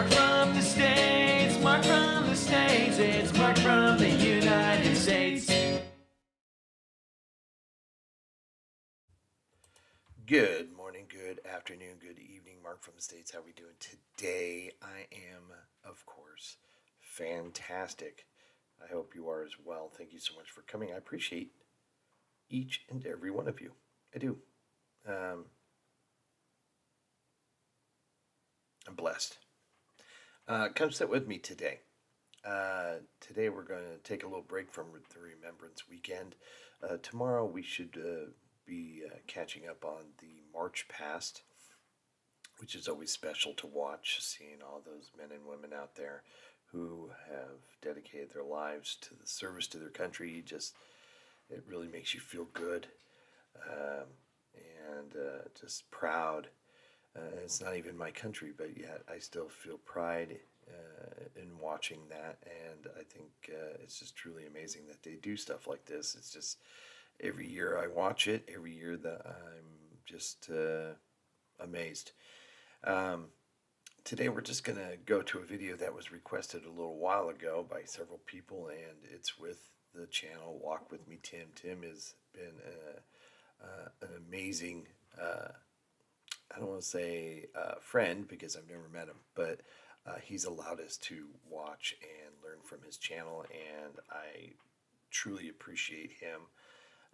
Mark from the States, Mark from the States, it's Mark from the United States. Good morning, good afternoon, good evening. Mark from the States. How are we doing today? I am, of course, fantastic. I hope you are as well. Thank you so much for coming. I appreciate each and every one of you. I do. I'm blessed. Come sit with me today. Today we're going to take a little break from the Remembrance Weekend. Tomorrow we should be catching up on the March Past, which is always special to watch, seeing all those men and women out there who have dedicated their lives to the service to their country. It really makes you feel good and just proud. It's not even my country, but yet I still feel pride in watching that, and I think it's just truly amazing that they do stuff like this. It's just every year I watch it, every year that I'm just amazed. Today we're just going to go to a video that was requested a little while ago by several people, and it's with the channel Walk With Me Tim. Tim has been an amazing, I don't want to say friend because I've never met him, but he's allowed us to watch and learn from his channel, and I truly appreciate him.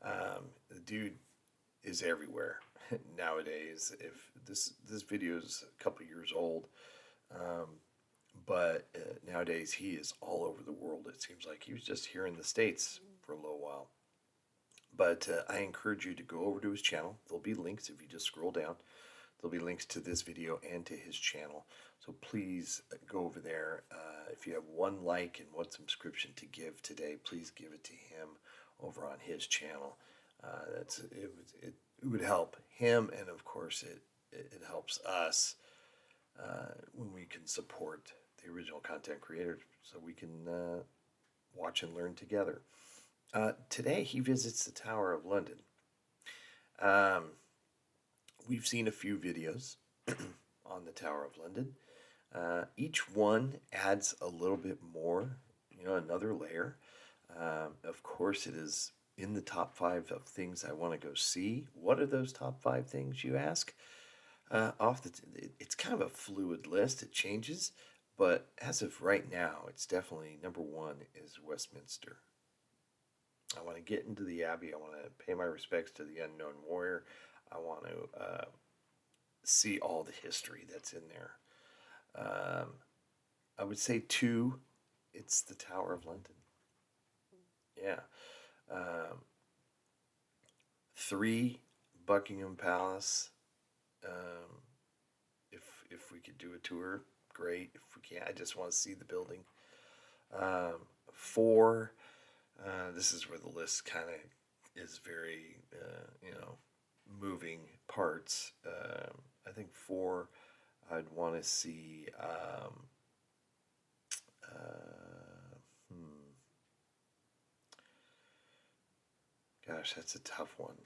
The dude is everywhere nowadays. If this video is a couple years old, but nowadays he is all over the world. It seems like he was just here in the States for a little while. But I encourage you to go over to his channel. There'll be links if you just scroll down. There'll be links to this video and to his channel. So please go over there. If you have one like and one subscription to give today, please give it to him over on his channel. It would help him, and of course it helps us when we can support the original content creators, so we can watch and learn together. Today he visits the Tower of London. We've seen a few videos on the Tower of London. Each one adds a little bit more, another layer. Of course, it is in the top 5 of things I want to go see. What are those top 5 things, you ask? It's kind of a fluid list. It changes, but as of right now, it's definitely number 1 is Westminster. I want to get into the Abbey. I want to pay my respects to the unknown warrior. I want to see all the history that's in there. I would say 2, it's the Tower of London. Yeah. 3, Buckingham Palace. If we could do a tour, great. If we can't, I just want to see the building. 4, this is where the list kind of is very, moving parts. I think 4, I'd want to see. Gosh, that's a tough one.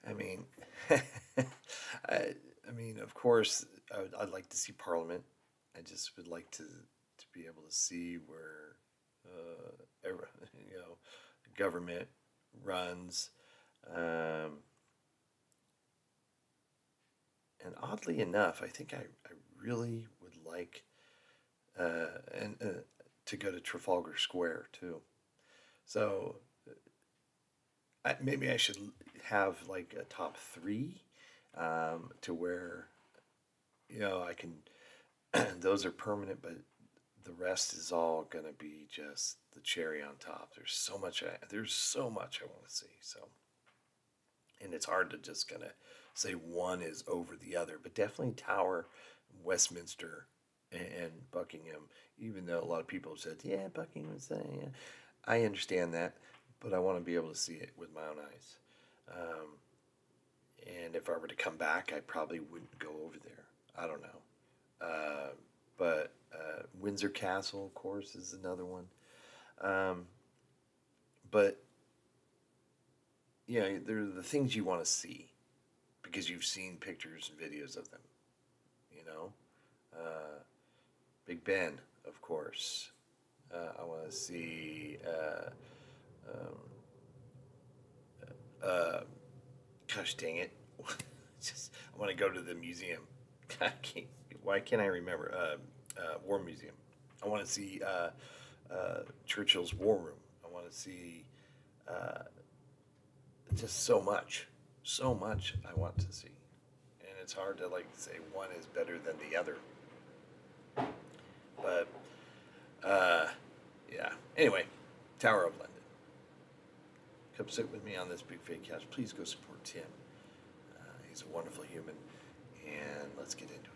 I mean, of course, I'd like to see Parliament. I just would like to be able to see where, government runs. And oddly enough, I think I really would like to go to Trafalgar Square too. So maybe I should have like a top 3 to where I can. Those are permanent, but the rest is all going to be just the cherry on top. There's so much I want to see. So, and it's hard to just kind of say one is over the other, but definitely Tower, Westminster, and Buckingham. Even though a lot of people have said, yeah, Buckingham's there. Yeah. I understand that, but I want to be able to see it with my own eyes. And if I were to come back, I probably wouldn't go over there. I don't know. But Windsor Castle, of course, is another one. But, there are the things you want to see. because you've seen pictures and videos of them. You know, Big Ben, of course. I want to see. Gosh dang it! Just I want to go to the museum. Why can't I remember? War Museum. I want to see Churchill's War Room. I want to see just so much I want to see, and it's hard to like say one is better than the other. But yeah. Anyway, Tower of London. Come sit with me on this big fake couch. Please go support Tim. He's a wonderful human, and let's get into it.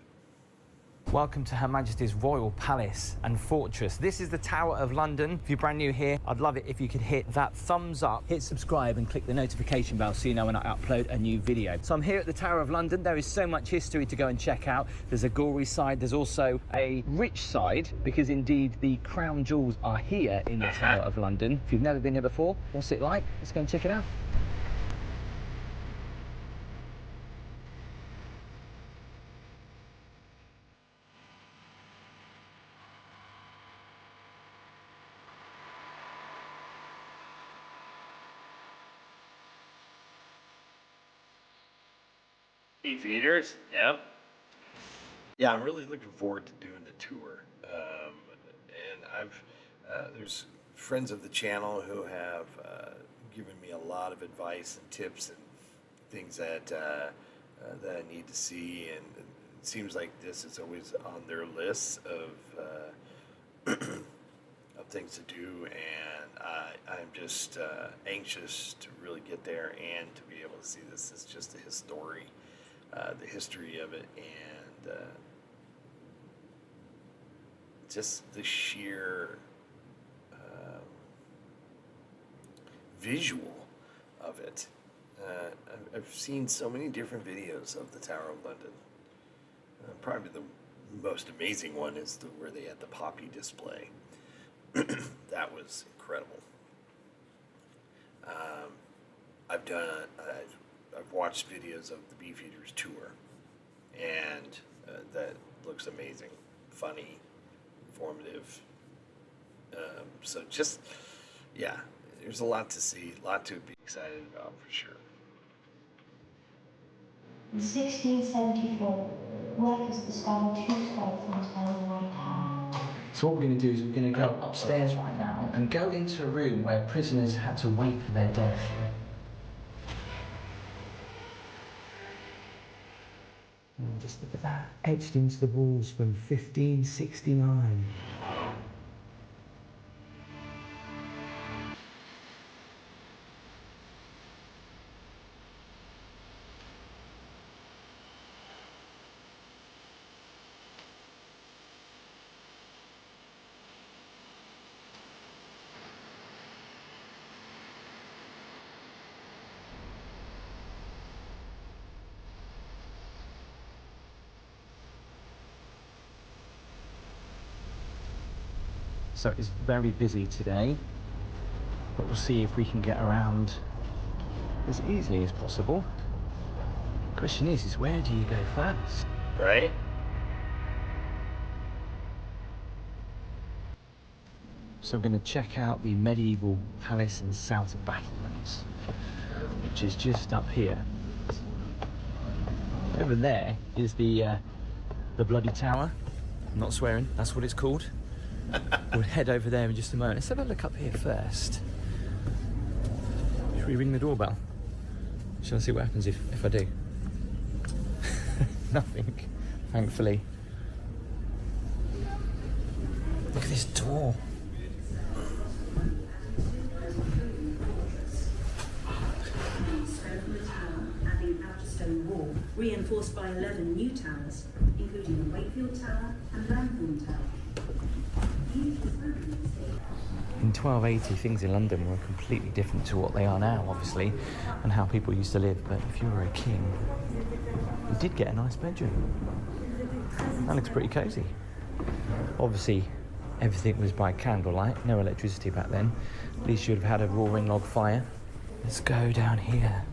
Welcome to Her Majesty's Royal Palace and Fortress. This is the Tower of London. If you're brand new here, I'd love it if you could hit that thumbs up, hit subscribe and click the notification bell so you know when I upload a new video. So I'm here at the Tower of London. There is so much history to go and check out. There's a gory side, there's also a rich side, because indeed the crown jewels are here in the Tower of London. If you've never been here before, what's it like? Let's go and check it out. Feeders, yep. Yeah, I'm really looking forward to doing the tour. And I've there's friends of the channel who have given me a lot of advice and tips and things that that I need to see, and it seems like this is always on their list of of things to do, and I'm just anxious to really get there and to be able to see this. It's just the history of it, and just the sheer visual of it. I've seen so many different videos of the Tower of London. Probably the most amazing one is where they had the poppy display. That was incredible. I've watched videos of the Beefeaters tour, and that looks amazing, funny, informative. So just, yeah, there's a lot to see, a lot to be excited about for sure. In 1674, workers discovered two skeletons hanging on a tower. So what we're going to do is we're going to go upstairs right now and go into a room where prisoners had to wait for their death. And just look at that, etched into the walls from 1569. So it's very busy today, but we'll see if we can get around as easily as possible. The question is where do you go first? Right? So we're going to check out the medieval palace and south battlements, which is just up here. Over there is the bloody tower. I'm not swearing, that's what it's called. We'll head over there in just a moment. Let's have a look up here first. Should we ring the doorbell? Shall I see what happens if I do? Nothing, thankfully. Look at this door. Adding outer stone wall, reinforced by 11 new towers, including the Wakefield Tower and Ventura Tower. In 1280, things in London were completely different to what they are now, obviously, and how people used to live. But if you were a king, you did get a nice bedroom. That looks pretty cosy. Obviously, everything was by candlelight, no electricity back then. At least you'd have had a roaring log fire. Let's go down here.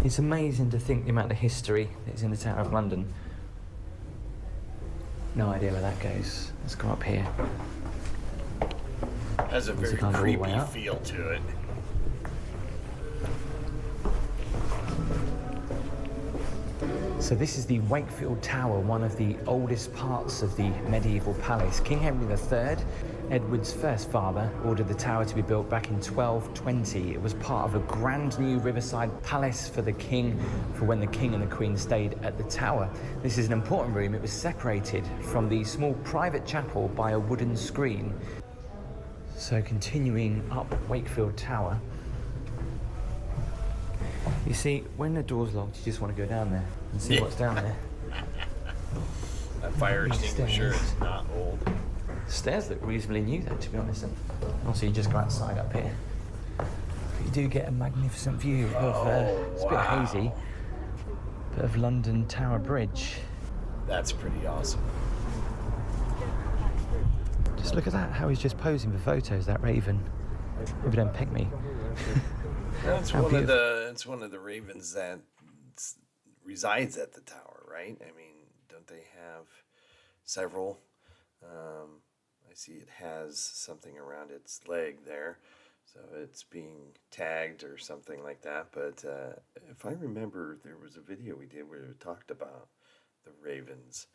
It's amazing to think the amount of history that's in the Tower of London. No idea where that goes. Let's go up here. Has a very kind of all the way creepy up. feel to it. So this is the Wakefield Tower, one of the oldest parts of the medieval palace. King Henry III, Edward's first father, ordered the tower to be built back in 1220. It was part of a grand new riverside palace for the king, for when the king and the queen stayed at the tower. This is an important room. It was separated from the small private chapel by a wooden screen. So continuing up Wakefield Tower, you see, when the door's locked, you just want to go down there and see what's down there. That fire These extinguisher stairs. is not old. Stairs look reasonably new though, to be honest. And also you just go outside up here. You do get a magnificent view of, it's a bit hazy, but of London Tower Bridge. That's pretty awesome. Just look at that, how he's just posing for photos, that raven. Maybe don't pick me. That's How it's one of the ravens that resides at the tower, right? I mean, don't they have several? I see it has something around its leg there, so it's being tagged or something like that. But if I remember, there was a video we did where we talked about the ravens.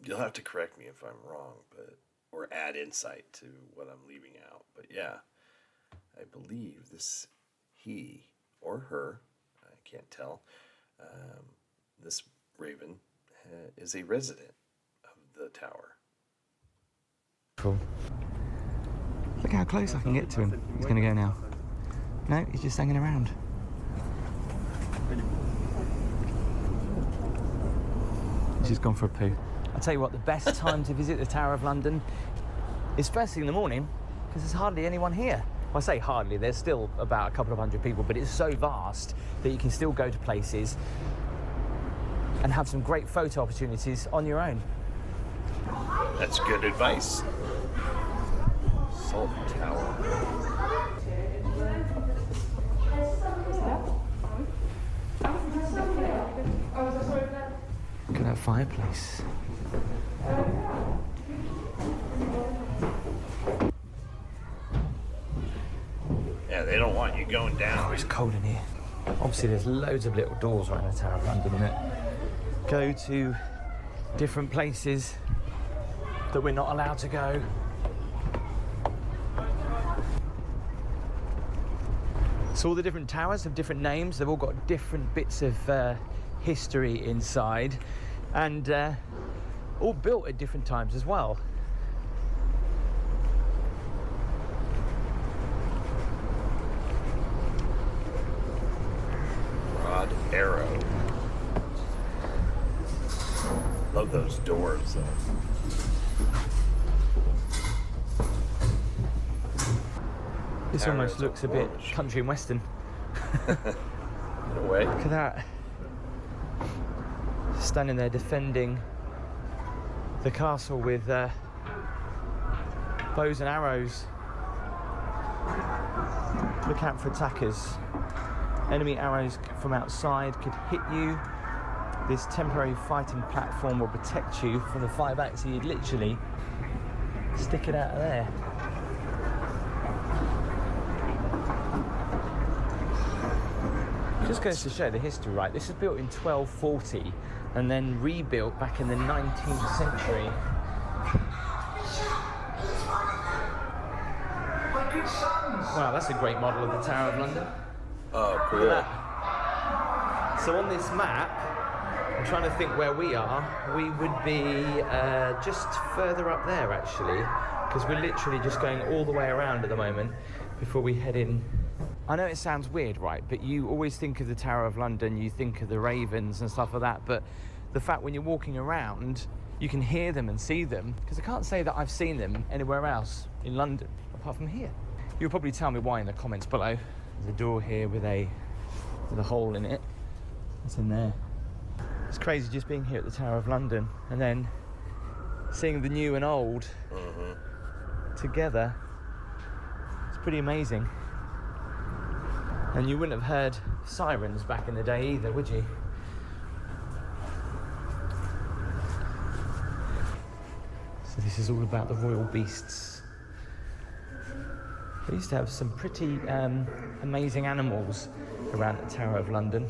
You'll have to correct me if I'm wrong, or add insight to what I'm leaving out. But yeah, I believe he or her, I can't tell, this raven is a resident of the tower. Cool. Look how close I can get to him. He's going to go now. No, he's just hanging around. He's just gone for a poo. I'll tell you what, the best time to visit the Tower of London is first thing in the morning, because there's hardly anyone here. Well, I say hardly, there's still about a couple of hundred people, but it's so vast that you can still go to places and have some great photo opportunities on your own. That's good advice. Salt Tower. Look at that fireplace. Yeah, they don't want you going down. Oh, it's cold in here. Obviously, there's loads of little doors around the Tower of London that go to different places that we're not allowed to go. So all the different towers have different names. They've all got different bits of history inside, and all built at different times as well. Broad Arrow. Love those doors, though. This Tower almost is looks a a bit Polish. country and western. In a way. Look at that. Standing there defending the castle with bows and arrows. Look out for attackers. Enemy arrows from outside could hit you. This temporary fighting platform will protect you from the 5-axe, so you'd literally stick it out of there. Just goes to show the history, right? This was built in 1240 and then rebuilt back in the 19th century. Wow, that's a great model of the Tower of London. Oh, cool. Look at that. So on this map, I'm trying to think where we are. We would be just further up there, actually, because we're literally just going all the way around at the moment before we head in. I know it sounds weird, right, but you always think of the Tower of London, you think of the ravens and stuff like that, but the fact when you're walking around, you can hear them and see them, because I can't say that I've seen them anywhere else in London, apart from here. You'll probably tell me why in the comments below. There's a door here with a hole in it. It's in there. It's crazy just being here at the Tower of London and then seeing the new and old together. It's pretty amazing. And you wouldn't have heard sirens back in the day either, would you? So this is all about the royal beasts. They used to have some pretty amazing animals around the Tower of London.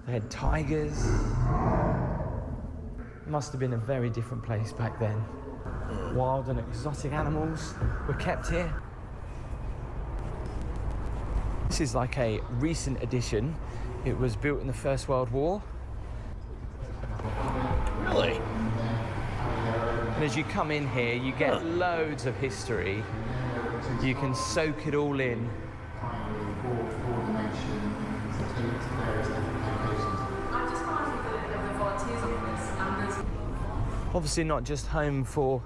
They had tigers. It must have been a very different place back then. Wild and exotic animals were kept here. This is like a recent addition. It was built in the First World War. Really? And as you come in here, you get loads of history. You can soak it all in. Obviously not just home for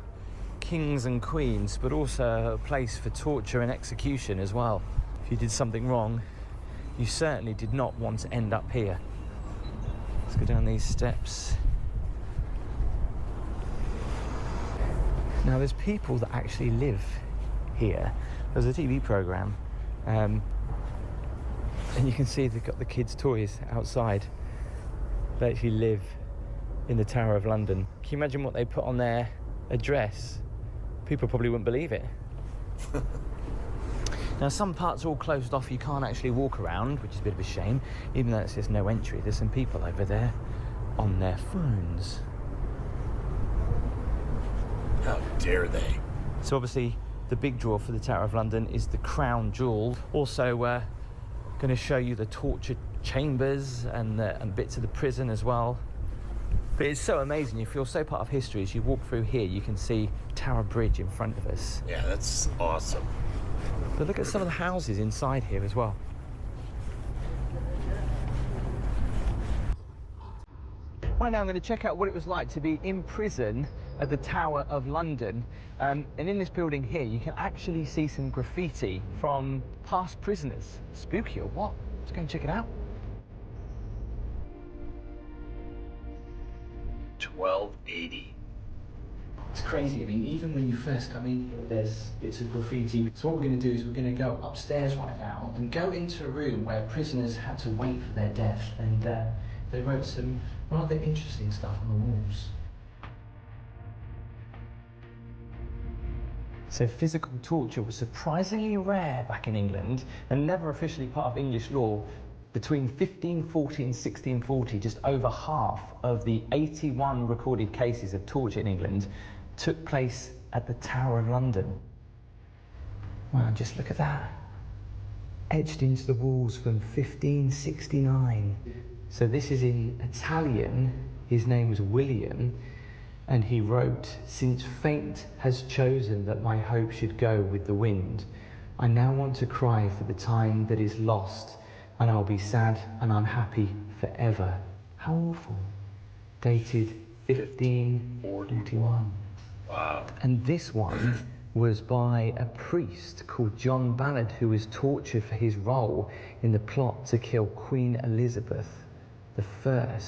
kings and queens, but also a place for torture and execution as well. If you did something wrong, you certainly did not want to end up here. Let's go down these steps. Now there's people that actually live here. There's a TV programme, and you can see they've got the kids' toys outside. They actually live in the Tower of London. Can you imagine what they put on their address? People probably wouldn't believe it. Now some parts are all closed off, you can't actually walk around, which is a bit of a shame, even though it says no entry. There's some people over there on their phones. How dare they? So obviously the big draw for the Tower of London is the crown jewel. Also going to show you the torture chambers and bits of the prison as well. But it's so amazing, you feel so part of history. As you walk through here, you can see Tower Bridge in front of us. Yeah, that's awesome. But look at some of the houses inside here as well. Right now I'm going to check out what it was like to be in prison at the Tower of London. And in this building here, you can actually see some graffiti from past prisoners. Spooky or what? Let's go and check it out. 1280. It's crazy. I mean, even when you first come in here, there's bits of graffiti. So what we're going to do is we're going to go upstairs right now and go into a room where prisoners had to wait for their death, and they wrote some rather interesting stuff on the walls. So physical torture was surprisingly rare back in England and never officially part of English law. Between 1540 and 1640, just over half of the 81 recorded cases of torture in England took place at the Tower of London. Wow, just look at that. Etched into the walls from 1569. So this is in Italian. His name was William, and he wrote, "Since fate has chosen that my hope should go with the wind, I now want to cry for the time that is lost, and I'll be sad and unhappy forever." How awful. Dated 1541. Wow. And this one was by a priest called John Ballard, who was tortured for his role in the plot to kill Queen Elizabeth I.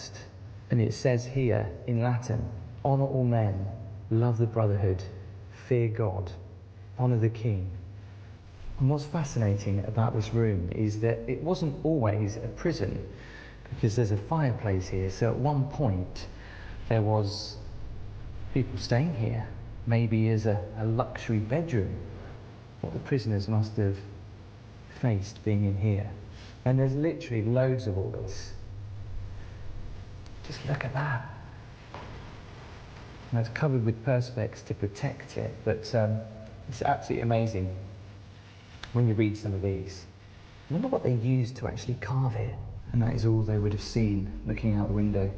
And it says here in Latin, "Honour all men, love the brotherhood, fear God, honour the king." And what's fascinating about this room is that it wasn't always a prison, because there's a fireplace here. So at one point there was people staying here, maybe as a luxury bedroom. What the prisoners must have faced being in here. And there's literally loads of all this. Just look at that. And it's covered with perspex to protect it, but it's absolutely amazing when you read some of these. I wonder what they used to actually carve it. And that is all they would have seen looking out the window.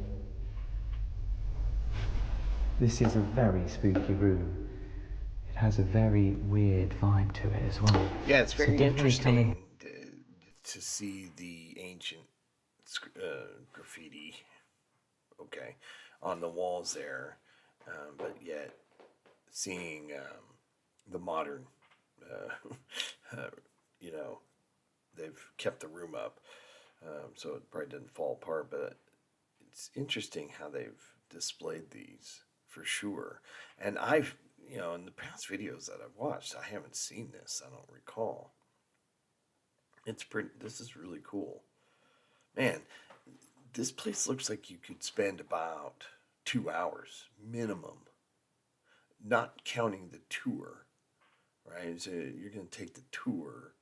This is a very spooky room. It has a very weird vibe to it as well. Yeah, it's very definitely come in. interesting to see the ancient graffiti, okay, on the walls there, but yet seeing the modern, you know, they've kept the room up, so it probably didn't fall apart, but it's interesting how they've displayed these for sure. And I've, you know, in the past videos that I've watched, I haven't seen this, I don't recall. It's pretty. This is really cool, man. This place looks like you could spend about 2 hours minimum, not counting the tour, right? So you're going to take the tour,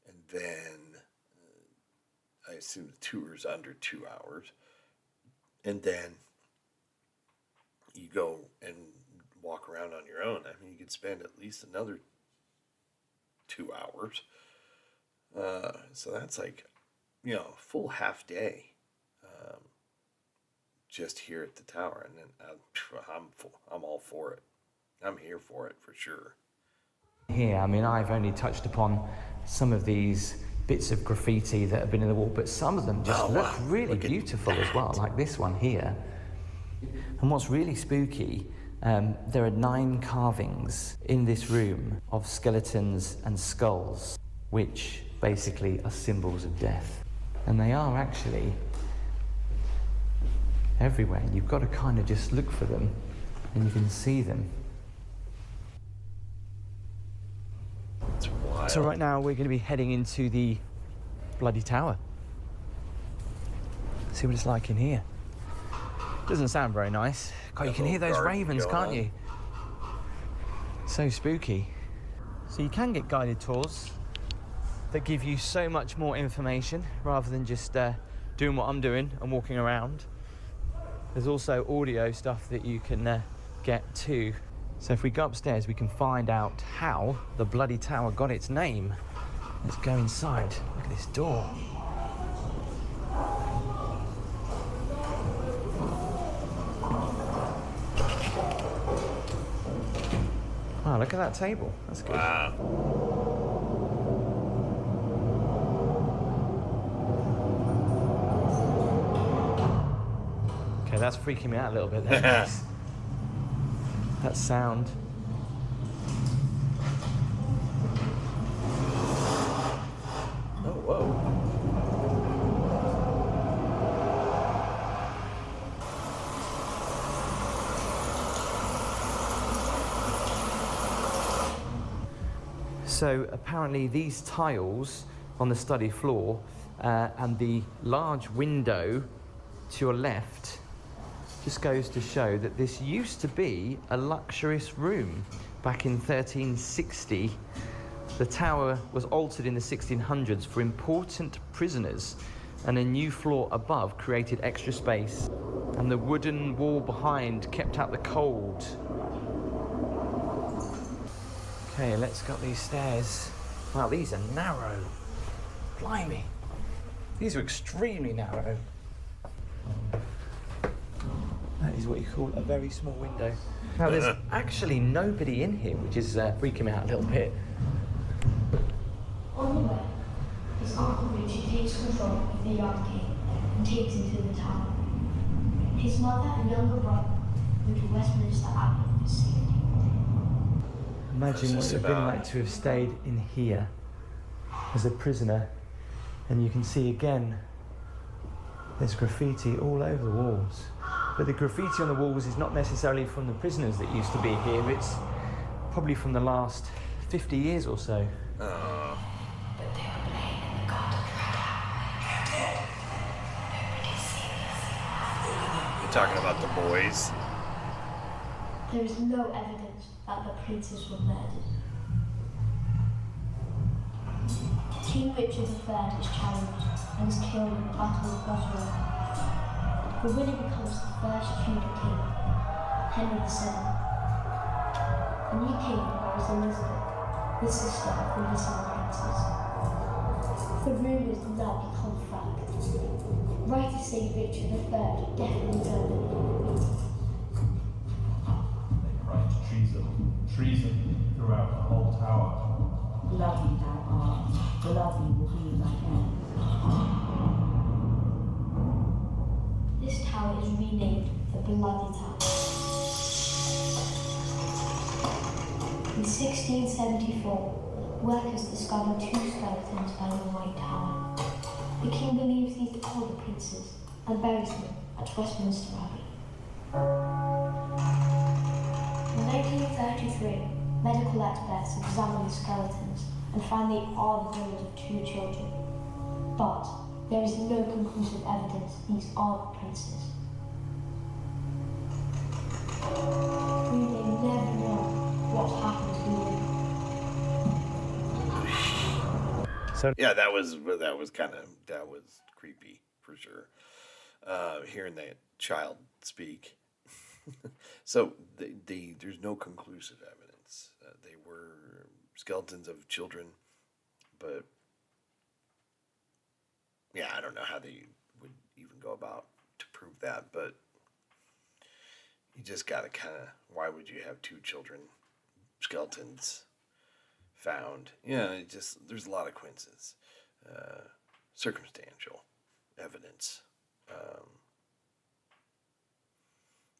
and then I assume the tour is under 2 hours, and then you go and walk around on your own. I mean, you could spend at least another 2 hours. So that's like, a full half day just here at the tower. And then I'm all for it. I'm here for it for sure. Here, I mean, I've only touched upon some of these bits of graffiti that have been in the wall, but some of them just look really beautiful as well, like this one here. And what's really spooky, there are 9 carvings in this room of skeletons and skulls, which basically are symbols of death. And they are actually everywhere. You've got to kind of just look for them and you can see them. It's wild. So right now we're going to be heading into the bloody tower. See what it's like in here. Doesn't sound very nice. God, you can hear those ravens, can't you? So spooky. So you can get guided tours that give you so much more information rather than just doing what I'm doing and walking around. There's also audio stuff that you can get too. So if we go upstairs, we can find out how the bloody tower got its name. Let's go inside. Look at this door. Wow, look at that table. That's good. Wow. Okay, that's freaking me out a little bit there, guys. That sound. Oh, whoa. So apparently these tiles on the study floor and the large window to your left just goes to show that this used to be a luxurious room back in 1360. The tower was altered in the 1600s for important prisoners, and a new floor above created extra space, and the wooden wall behind kept out the cold. Okay, let's go up these stairs. Wow, these are narrow. Blimey. These are extremely narrow. That is what you call a very small window. Now, there's actually nobody in here, which is freaking me out a little bit. On the way, his uncle Richard takes control of the young king and takes him to the tower. His mother and younger brother go to Westminster Abbey for safety. Imagine what it would have been like to have stayed in here as a prisoner. And you can see again, there's graffiti all over the walls. But the graffiti on the walls is not necessarily from the prisoners that used to be here. It's probably from the last 50 years or so. But they were playing in the garden. Nobody's seen us. You're talking about the boys? There is no evidence that the princes were murdered. King Richard III is challenged and is killed in the Battle of Bosworth. The winner becomes the first Tudor king, Henry VII. The new king marries Elizabeth, the sister of the missing princes. The rumours now become fact. Writers say Richard III definitely murdered. They cried treason, treason throughout the whole tower. Bloody thou art, bloody will be thy end. This tower is renamed the Bloody Tower. In 1674, workers discovered 2 skeletons by the White Tower. The king believes these are the princes and buries them at Westminster Abbey. In 1933, medical experts examined the skeletons and found they are the bones of 2 children. But there is no conclusive evidence these are the princes. We may never know what happened to them. So Yeah, that was creepy for sure. Hearing that child speak. So there's no conclusive evidence. They were skeletons of children, but yeah, I don't know how they would even go about to prove that, but you just gotta why would you have 2 children skeletons found? Yeah, there's a lot of coincidences, circumstantial evidence.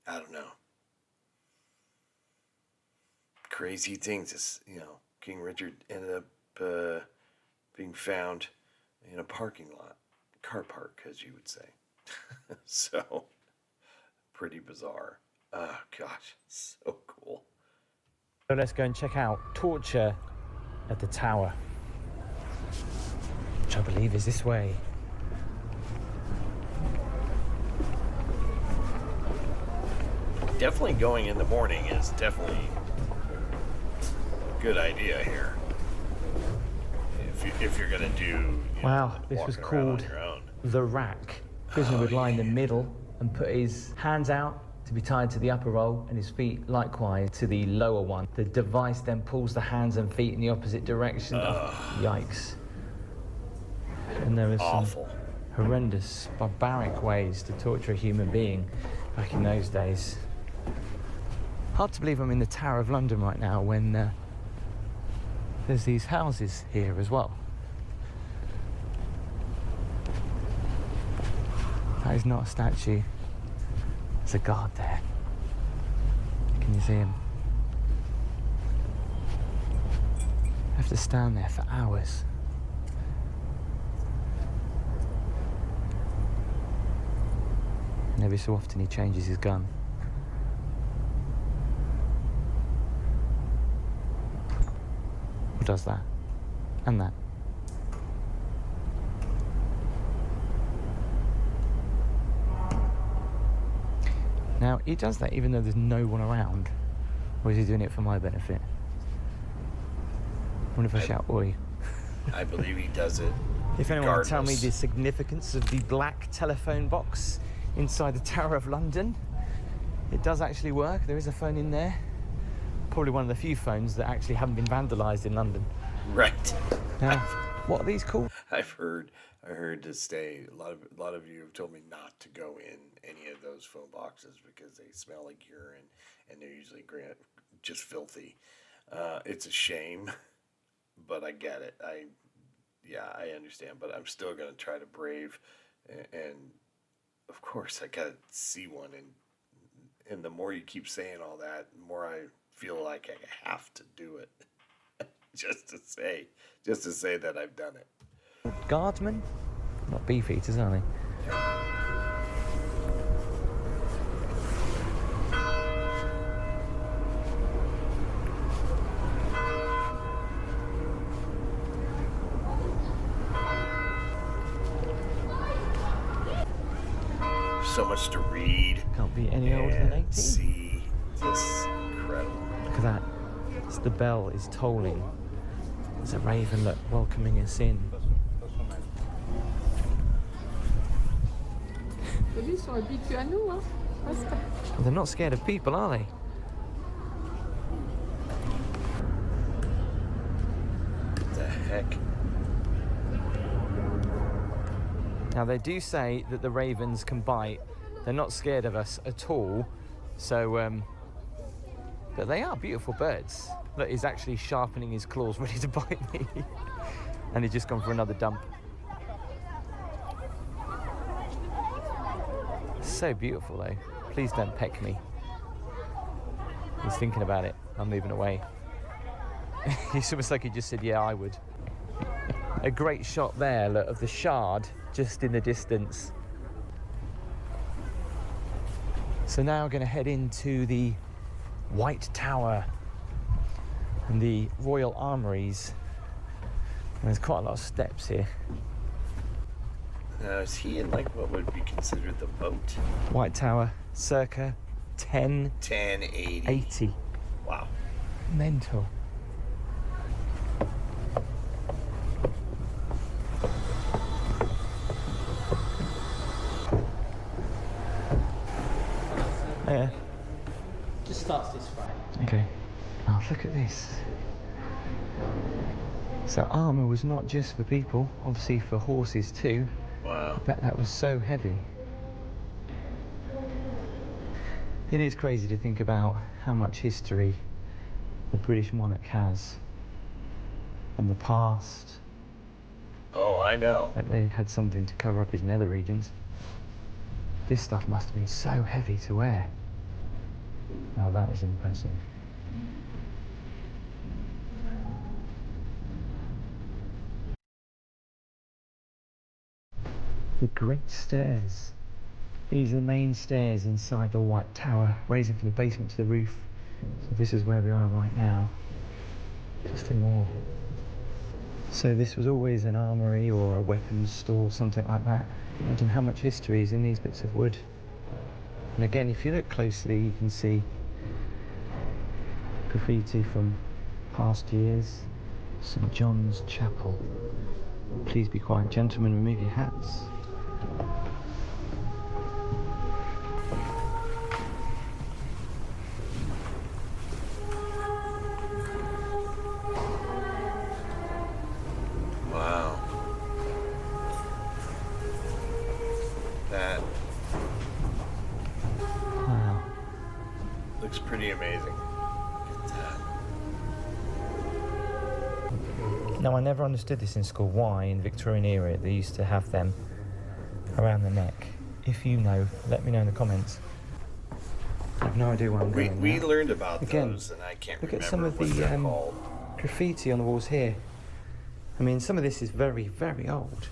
I don't know. Crazy things. King Richard ended up being found in a parking lot, car park, as you would say. So, pretty bizarre. Oh gosh, so cool. So let's go and check out torture at the tower, which I believe is this way. Definitely going in the morning is definitely a good idea here. If you're gonna do, Wow, this was walking around on called your own. the rack. Prisoner would lie in the middle and put his hands out to be tied to the upper roll and his feet likewise to the lower one. The device then pulls the hands and feet in the opposite direction. Yikes. And there was some horrendous, barbaric ways to torture a human being back in those days. Hard to believe I'm in the Tower of London right now when there's these houses here as well. That is not a statue. There's a guard there. Can you see him? I have to stand there for hours. And every so often he changes his gun. Who does that? And that. Now, he does that even though there's no one around. Or is he doing it for my benefit? I wonder if I shout, oi. I believe he does it. If anyone can tell me regardless. the significance of the black telephone box inside the Tower of London, it does actually work. There is a phone in there. Probably one of the few phones that actually haven't been vandalised in London. Right. Now, what are these called? I heard to stay. A lot of you have told me not to go in any of those phone boxes because they smell like urine and they're usually just filthy. It's a shame, but I get it. I understand, but I'm still gonna try to brave, and of course I gotta see one. And the more you keep saying all that, the more I feel like I have to do it, just to say that I've done it. Guardsmen? Not beefeaters, are they? So much to read. Can't be any older than 18. See, just incredible. Look at that. It's the bell is tolling. There's a raven, look, welcoming us in. Ils sont habitués à nous, hein. Well, they're not scared of people, are they? What the heck? Now, they do say that the ravens can bite. They're not scared of us at all. So, but they are beautiful birds. Look, he's actually sharpening his claws, ready to bite me. And he's just gone for another dump. So beautiful, though. Please don't peck me. He's thinking about it. I'm moving away. It's almost like he just said, yeah, I would. A great shot there, look, of the Shard just in the distance. So now we're going to head into the White Tower and the Royal Armories There's quite a lot of steps here. Now, is he in like what would be considered the moat? White Tower, circa 1080. 1080. Wow. Mental. Yeah. Just starts this way. Okay. Oh, look at this. So armour was not just for people, obviously for horses too. Wow. I bet that was so heavy. It is crazy to think about how much history the British monarch has and the past. Oh, I know. That they had something to cover up his nether regions. This stuff must have been so heavy to wear. Now that is impressive. The Great Stairs. These are the main stairs inside the White Tower, raising from the basement to the roof. So this is where we are right now. Just in awe. So this was always an armory or a weapons store, something like that. Imagine how much history is in these bits of wood. And again, if you look closely, you can see graffiti from past years. St. John's Chapel. Please be quiet, gentlemen, remove your hats. Wow. That Wow. looks pretty amazing. Look at that. Now, I never understood this in school, why in Victorian era they used to have them around the neck. If you know, let me know in the comments. I have no idea why I'm doing We that. learned about Again, those, and I can't look remember at some of what the they're called. graffiti on the walls here. I mean, some of this is very, very old.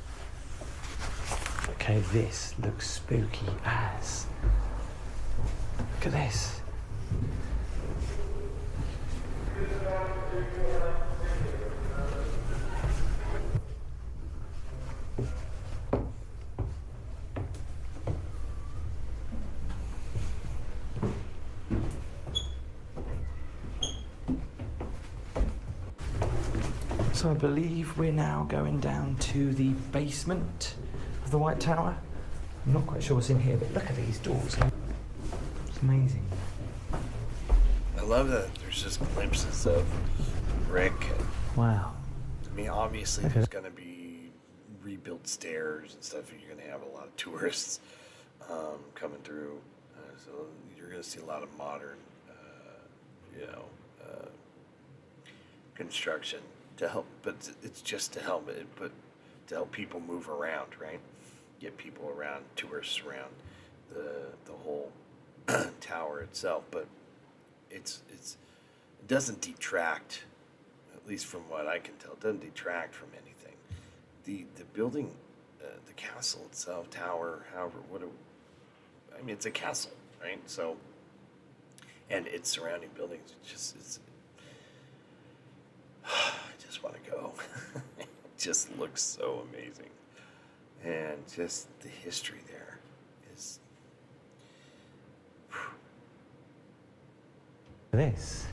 Okay, this looks spooky as. Look at this. So I believe we're now going down to the basement of the White Tower. I'm not quite sure what's in here, but look at these doors. It's amazing. I love that there's just glimpses of brick. Wow. I mean, obviously Okay. there's going to be rebuilt stairs and stuff. And you're going to have a lot of tourists coming through. So you're going to see a lot of modern, construction to help. But it's just to help to help people move around, right? Get people around, tourists around the whole tower itself. But it doesn't detract, at least from what I can tell, it doesn't detract from anything. The building, the castle itself, tower, however, it's a castle, right? So, and its surrounding buildings, I just want to go. It just looks so amazing. And just the history there is... This.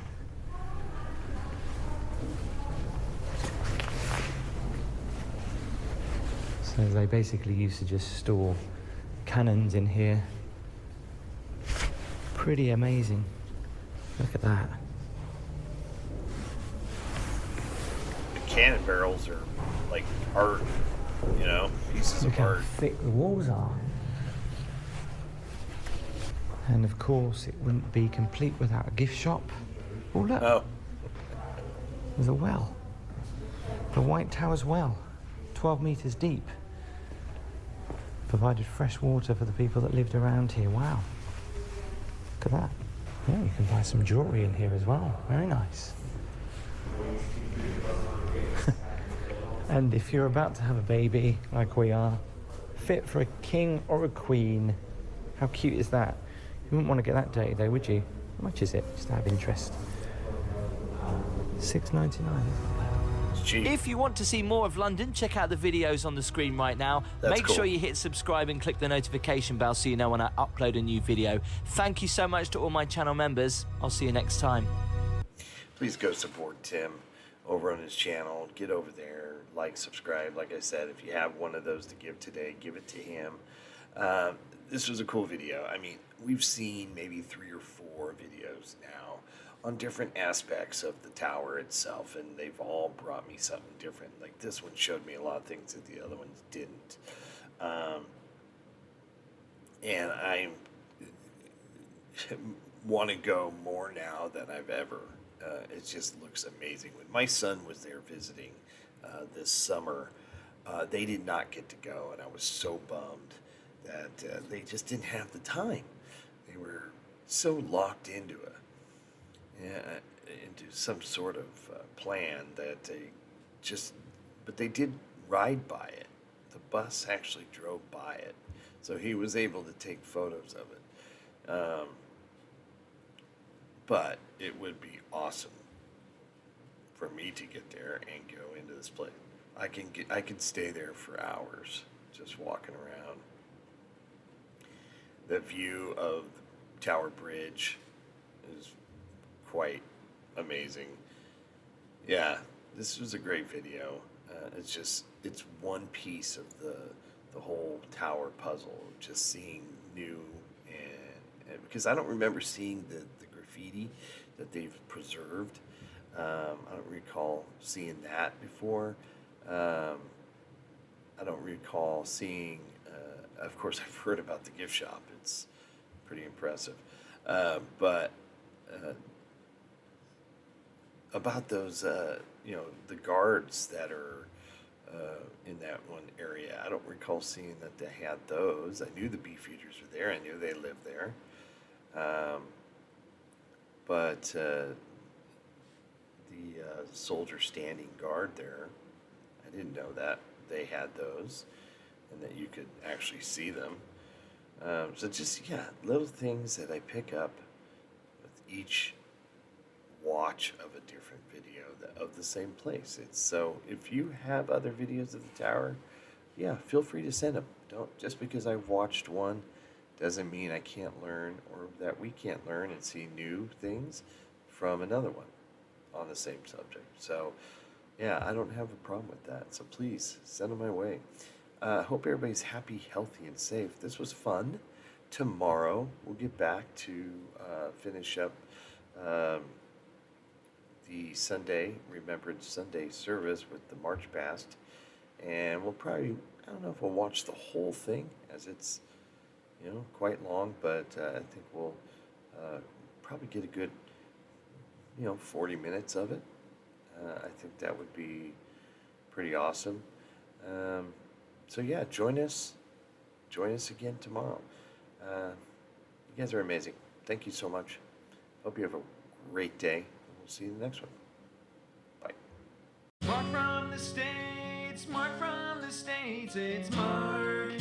So they basically used to just store cannons in here. Pretty amazing. Look at that. The cannon barrels are like art, pieces Look of how art. thick the walls are. And of course, it wouldn't be complete without a gift shop. Oh, look. Oh, There's a well. The White Tower's well. 12 metres deep. Provided fresh water for the people that lived around here. Wow. Look at that. Yeah, you can buy some jewellery in here as well. Very nice. And if you're about to have a baby, like we are, fit for a king or a queen. How cute is that? You wouldn't want to get that dirty though, would you? How much is it? Just out of interest. $6.99. cheap. If you want to see more of London, check out the videos on the screen right now. That's Make cool. sure you hit subscribe and click the notification bell so you know when I upload a new video. Thank you so much to all my channel members. I'll see you next time. Please go support Tim over on his channel. Get over there, like, subscribe. Like I said, if you have one of those to give today, give it to him. This was a cool video. I mean, we've seen maybe 3 or 4 videos now on different aspects of the tower itself, and they've all brought me something different. Like this one showed me a lot of things that the other ones didn't. And I want to go more now than I've ever. It just looks amazing. When my son was there visiting this summer, they did not get to go, and I was so bummed that they just didn't have the time. They were so locked into into some sort of plan that they just, but they did ride by it. The bus actually drove by it, so he was able to take photos of it. But it would be awesome for me to get there and go into this place. I can stay there for hours just walking around. The view of the Tower Bridge is quite amazing. Yeah, this was a great video. It's one piece of the whole tower puzzle. Just seeing new and because I don't remember seeing the graffiti that they've preserved. I don't recall seeing that before. I don't recall seeing. Of course, I've heard about the gift shop. It's pretty impressive, but about those, the guards that are in that one area. I don't recall seeing that they had those. I knew the Beefeaters were there. I knew they lived there. But the soldier standing guard there, I didn't know that they had those and that you could actually see them. So just, yeah, little things that I pick up with each watch of a different video of the same place. So if you have other videos of the tower, yeah, feel free to send them. Don't, just because I've watched one doesn't mean I can't learn or that we can't learn and see new things from another one on the same subject. So yeah, I don't have a problem with that. So please send them my way. Hope everybody's happy, healthy, and safe. This was fun. Tomorrow we'll get back to finish up the Sunday, Remembrance Sunday service with the March Past. And we'll probably, I don't know if we'll watch the whole thing as it's, quite long, but I think we'll probably get a good, 40 minutes of it. I think that would be pretty awesome. So yeah, join us again tomorrow. You guys are amazing. Thank you so much. Hope you have a great day. We'll see you in the next one. Bye. Mark from the States, Mark from the States, it's Mark